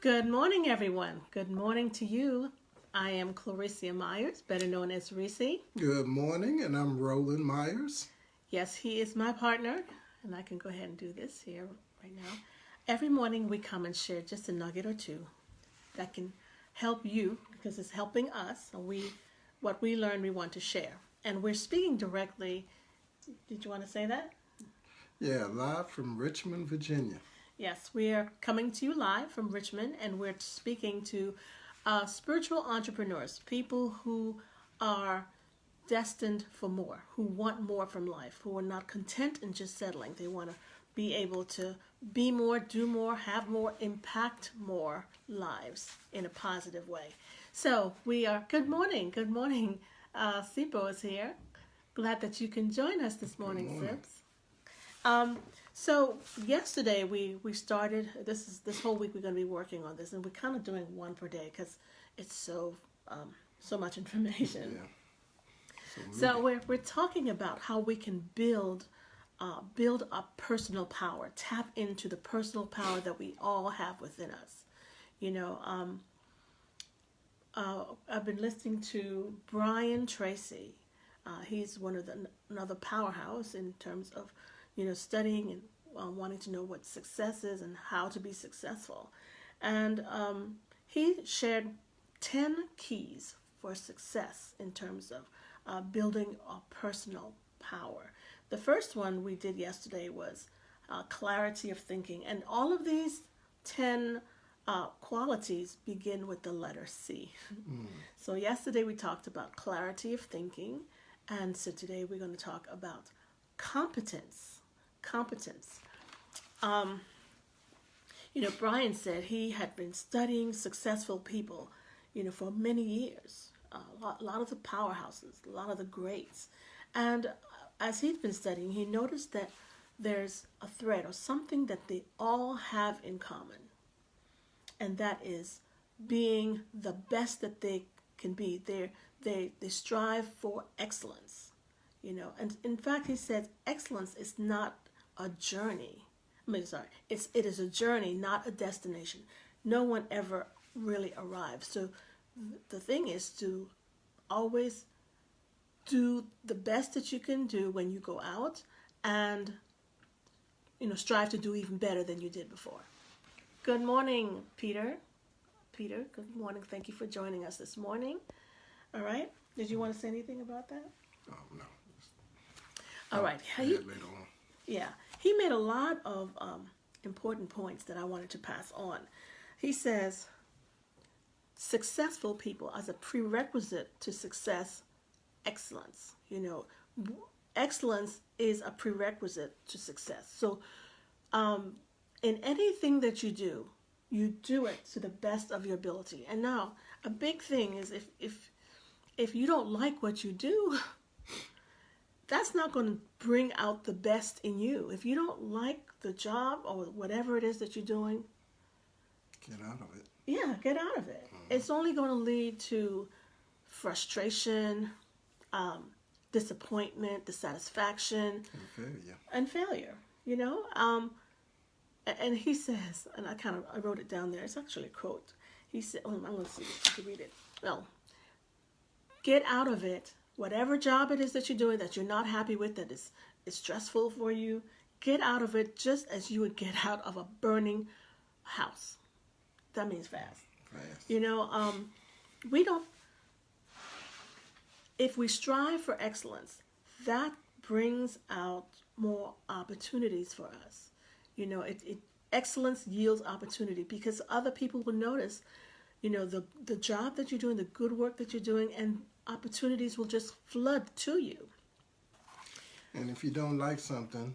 Good morning, everyone. Good morning to you. I am Clarissa Myers, better known as Recie. Good morning, and I'm Roland Myers. Yes, he is my partner, and I can go ahead and do this here right now. Every morning we come and share just a nugget or two that can help you because it's helping us. And what we learn, we want to share. And we're speaking directly. Did you want to say that? Yeah, live from Richmond, Virginia. Yes, we are coming to you live from Richmond, and we're speaking to spiritual entrepreneurs, people who are destined for more, who want more from life, who are not content in just settling. They want to be able to be more, do more, have more, impact more lives in a positive way. So we are, good morning. Sipo is here. Glad that you can join us this morning, Good morning. Sips. Um, so yesterday we started this whole week we're going to be working on this, and we're kind of doing one per day because it's so much information. Yeah. So we're talking about how we can build up personal power, tap into the personal power that we all have within us. You know, I've been listening to Brian Tracy. He's another powerhouse in terms of studying and wanting to know what success is and how to be successful. And he shared 10 keys for success in terms of building a personal power. The first one we did yesterday was clarity of thinking. And all of these 10 qualities begin with the letter C. So yesterday we talked about clarity of thinking. And so today we're going to talk about competence. Competence. Brian said he had been studying successful people, for many years. A lot of the powerhouses, a lot of the greats. And as he'd been studying, he noticed that there's a thread or something that they all have in common. And that is being the best that they can be. They strive for excellence. And in fact, he said excellence is not a journey. It is a journey, not a destination. No one ever really arrives. So the thing is to always do the best that you can do when you go out, and strive to do even better than you did before. Good morning, Peter. Peter, good morning. Thank you for joining us this morning. All right. Did you want to say anything about that? Oh, no. All right. Later on. Yeah, he made a lot of important points that I wanted to pass on. He says successful people as a prerequisite to success, excellence. Excellence is a prerequisite to success. So in anything that you do it to the best of your ability. And now a big thing is if you don't like what you do, that's not going to bring out the best in you. If you don't like the job or whatever it is that you're doing, get out of it. Yeah, get out of it. It's only going to lead to frustration, disappointment, dissatisfaction, and failure. And he says, and I wrote it down there. It's actually a quote. He said, I'm going to see if I can read it. Well, get out of it. Whatever job it is that you're doing that you're not happy with, that is stressful for you, get out of it just as you would get out of a burning house. That means fast. We don't, if we strive for excellence, that brings out more opportunities for us. Excellence yields opportunity because other people will notice, the job that you're doing, the good work that you're doing, and opportunities will just flood to you. And if you don't like something,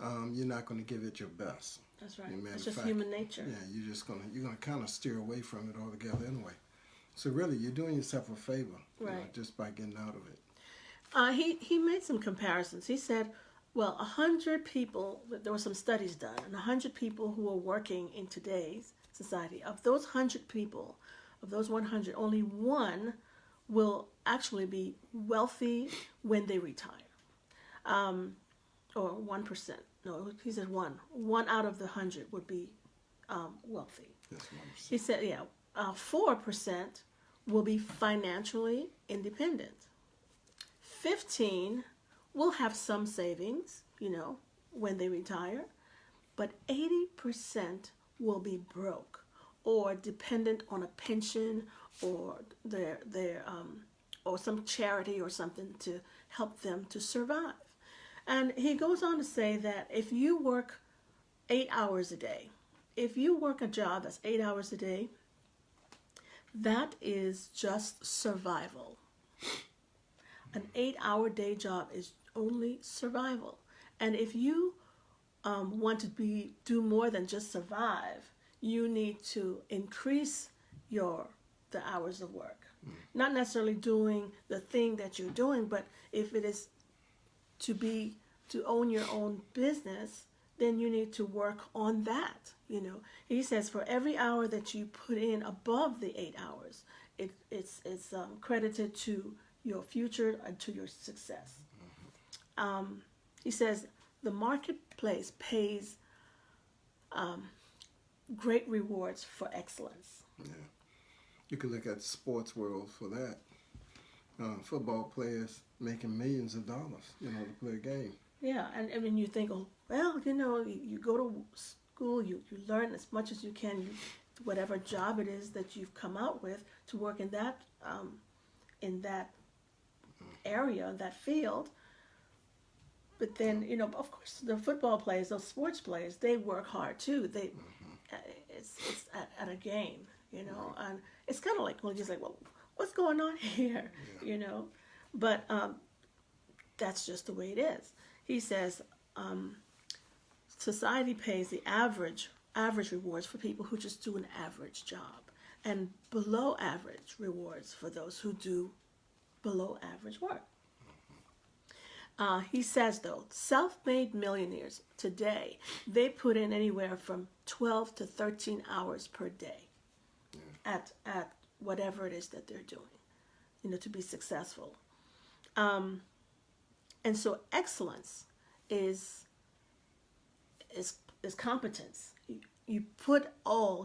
you're not going to give it your best. That's right. It's just human nature. Yeah, you're gonna kind of steer away from it altogether anyway. So really, you're doing yourself a favor, right, just by getting out of it. He made some comparisons. He said, well, 100 people, there were some studies done, and 100 people who are working in today's society, of those 100 people, of those 100, only one will actually be wealthy when they retire. Or 1%. No, he said one. One out of the 100 would be wealthy. That's what I'm He saying. said, 4% will be financially independent. 15 will have some savings, when they retire, but 80% will be broke or dependent on a pension or their or some charity or something to help them to survive. And he goes on to say that if you work 8 hours a day, if you work a job that's 8 hours a day, that is just survival. An 8-hour day job is only survival. And if you want to do more than just survive, you need to increase the hours of work. Not necessarily doing the thing that you're doing, but if it is to own your own business, then you need to work on that. He says for every hour that you put in above the 8 hours, it's credited to your future and to your success. He says the marketplace pays great rewards for excellence. Yeah. You could look at the sports world for that. Football players making millions of dollars, to play a game. Yeah, and I mean, you think, you go to school, you learn as much as you can, whatever job it is that you've come out with, to work in that area, that field. But then, of course, the football players, those sports players, they work hard too. It's at a game, and it's kind of like, well, just like, well, what's going on here, But that's just the way it is. He says society pays the average rewards for people who just do an average job, and below average rewards for those who do below average work. He says, though, self-made millionaires today, they put in anywhere from 12 to 13 hours per day at whatever it is that they're doing, to be successful. And so excellence is competence. You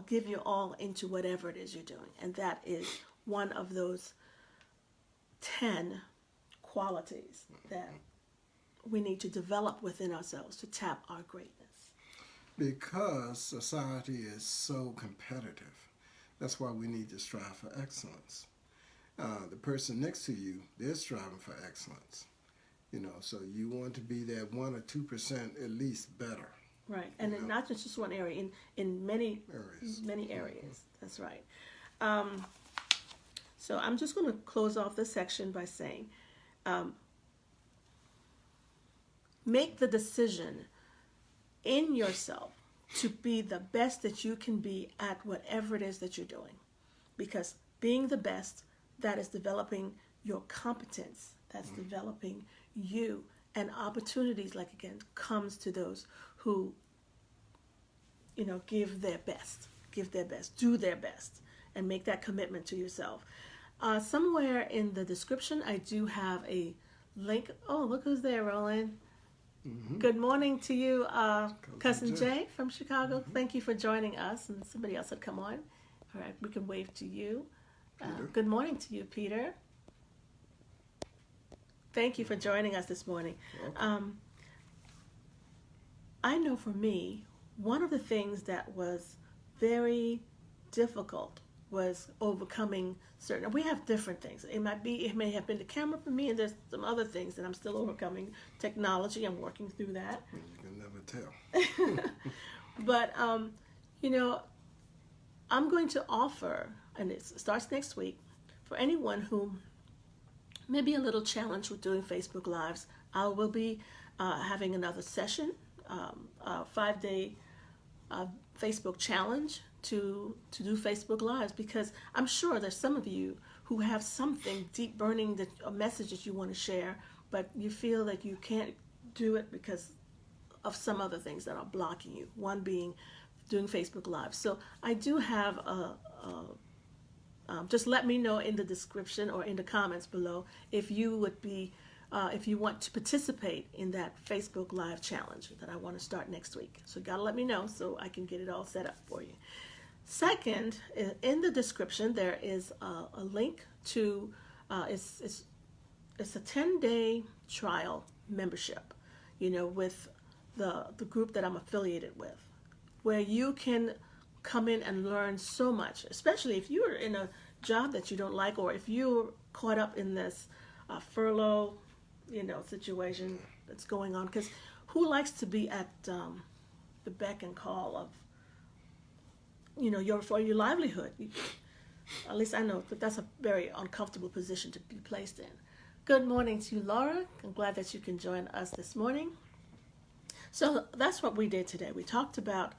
give your all into whatever it is you're doing. And that is one of those 10 qualities that we need to develop within ourselves to tap our greatness. Because society is so competitive. That's why we need to strive for excellence. The person next to you, they're striving for excellence. So you want to be that 1 or 2% at least better. Right, and then not just one area, in many areas. Many areas. That's right. So I'm just going to close off this section by saying, make the decision in yourself to be the best that you can be at whatever it is that you're doing. Because being the best, that is developing your competence. That's developing you. And opportunities, like, again, comes to those who, give their best, do their best, and make that commitment to yourself. Somewhere in the description, I do have a link. Oh, look who's there, Roland. Mm-hmm. Good morning to you, Cousin Jay from Chicago. Mm-hmm. Thank you for joining us. And somebody else had come on. All right, we can wave to you. Good morning to you, Peter. Thank you for joining us this morning. I know for me, one of the things that was very difficult was overcoming certain. We have different things. It may have been the camera for me, and there's some other things that I'm still overcoming. Technology, I'm working through that. You can never tell. But I'm going to offer, and it starts next week, for anyone who may be a little challenged with doing Facebook Lives. I will be having another session, a 5-day Facebook challenge to do Facebook Lives, because I'm sure there's some of you who have something deep burning, a message that you want to share, but you feel that you can't do it because of some other things that are blocking you, one being doing Facebook Live. So I do have just let me know in the description or in the comments below if you would be if you want to participate in that Facebook Live challenge that I want to start next week. So you got to let me know so I can get it all set up for you. Second, in the description, there is a link to, it's a 10-day trial membership, with the group that I'm affiliated with, where you can come in and learn so much, especially if you're in a job that you don't like, or if you're caught up in this furlough, situation that's going on. Because who likes to be at the beck and call of, for your livelihood? At least I know that that's a very uncomfortable position to be placed in. Good morning to you, Laura. I'm glad that you can join us this morning. So that's what we did today. We talked about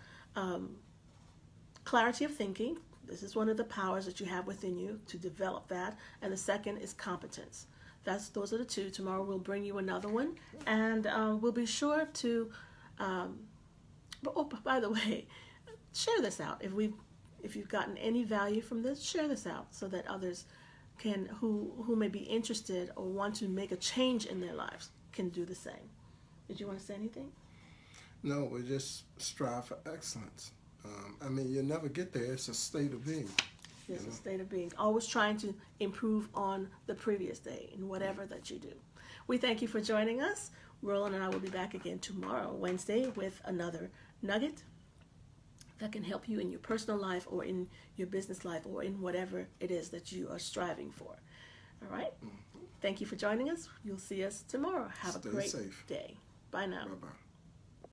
clarity of thinking. This is one of the powers that you have within you to develop that. And the second is competence. Those are the two. Tomorrow we'll bring you another one. And we'll be sure to, by the way, share this out. If you've gotten any value from this, share this out so that others who may be interested or want to make a change in their lives can do the same. Did you want to say anything? No, we just strive for excellence. You'll never get there. It's a state of being. It's a state of being. Always trying to improve on the previous day in whatever that you do. We thank you for joining us. Roland and I will be back again tomorrow, Wednesday, with another nugget that can help you in your personal life or in your business life or in whatever it is that you are striving for. All right? Thank you for joining us. You'll see us tomorrow. Have a great day. Bye now. Bye-bye.